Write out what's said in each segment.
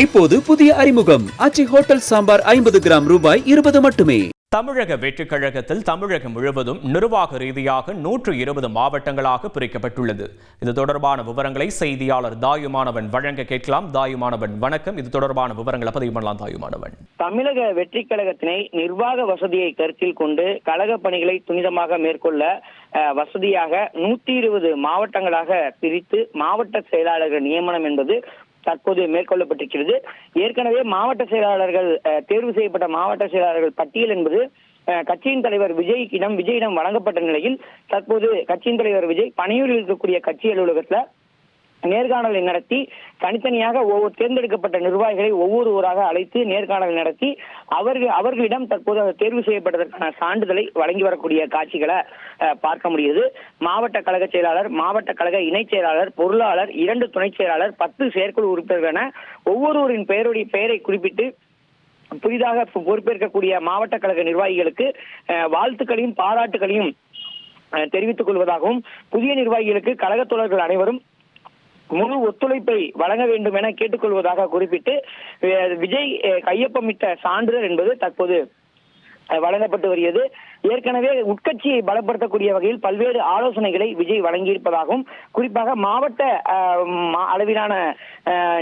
இப்போது புதிய அறிமுகம் ஆச்சி ஹோட்டல் சாம்பார் 50 கிராம் ரூபாய் 20 மட்டுமே. தமிழக வெற்றிக் கழகத்தில் தமிழகம் முழுவதும் நிர்வாக ரீதியாக 120 மாவட்டங்களாக பிரிக்கப்பட்டுள்ளது. இது தொடர்பான விவரங்களை செய்தியாளர் தாயுமானவன் வழங்க கேட்கலாம். தாயுமானவன் வணக்கம். இது தொடர்பான விவரங்களை பதிவு பண்ணலாம். தாயுமானவன், தமிழக வெற்றிக் கழகத்தினை நிர்வாக வசதியை கருத்தில் கொண்டு கழக பணிகளை துரிதமாக மேற்கொள்ள வசதியாக 120 மாவட்டங்களாக பிரித்து மாவட்ட செயலாளர்கள் நியமனம் என்பது தற்போது மேற்கொள்ளப்பட்டிருக்கிறது. ஏற்கனவே மாவட்ட செயலாளர்கள் தேர்வு செய்யப்பட்ட மாவட்ட செயலாளர்கள் பட்டியல் என்பது கட்சியின் தலைவர் விஜயிடம் வழங்கப்பட்ட நிலையில் தற்போது கட்சியின் தலைவர் விஜய் பணியூரில் இருக்கக்கூடிய கட்சி அலுவலகத்துல நேர்காணலை நடத்தி தனித்தனியாக தேர்ந்தெடுக்கப்பட்ட நிர்வாகிகளை ஒவ்வொருவராக அழைத்து நேர்காணல் நடத்தி அவர்களிடம் தற்போது தேர்வு செய்யப்பட்டதற்கான சான்றிதழை வழங்கி வரக்கூடிய காட்சிகளை பார்க்க முடியுது. மாவட்ட கழக செயலாளர், மாவட்ட கழக இணைச் செயலாளர், பொருளாளர், 2 துணை செயலாளர், 10 செயற்குழு உறுப்பினர்கள் என ஒவ்வொருவரின் பெயரை குறிப்பிட்டு புதிதாக பொறுப்பேற்கக்கூடிய மாவட்ட கழக நிர்வாகிகளுக்கு வாழ்த்துக்களையும் பாராட்டுகளையும் தெரிவித்துக் கொள்வதாகவும் புதிய நிர்வாகிகளுக்கு கழக தோழர்கள் அனைவரும் முழு ஒத்துழைப்பை வழங்க வேண்டும் என கேட்டுக்கொள்வதாக குறிப்பிட்டு விஜய் கையொப்பமிட்ட சான்றிதழ் என்பது தற்போது வழங்கப்பட்டு வருகிறது. ஏற்கனவே உட்கட்சியை பலப்படுத்தக்கூடிய வகையில் பல்வேறு ஆலோசனைகளை விஜய் வழங்கியிருப்பதாகவும் குறிப்பாக மாவட்ட அளவிலான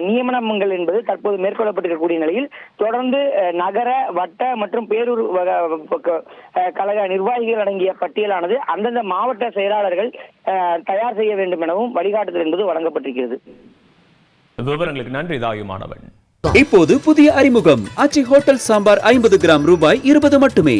நியமனங்கள் என்பது தற்போது மேற்கொள்ளப்பட்டிருக்கக்கூடிய நிலையில் தொடர்ந்து நகர, வட்ட மற்றும் பேரூர் கழக நிர்வாகிகள் அடங்கிய பட்டியலானது அந்தந்த மாவட்ட செயலாளர்கள் தயார் செய்ய வேண்டும் எனவும் வழிகாட்டுதல் என்பது வழங்கப்பட்டிருக்கிறது. விவரங்களுக்கு நன்றி தாயுமானவன். இப்போது புதிய அறிமுகம் ஆச்சி ஹோட்டல் சாம்பார் 50 கிராம் ரூபாய் 20 மட்டுமே.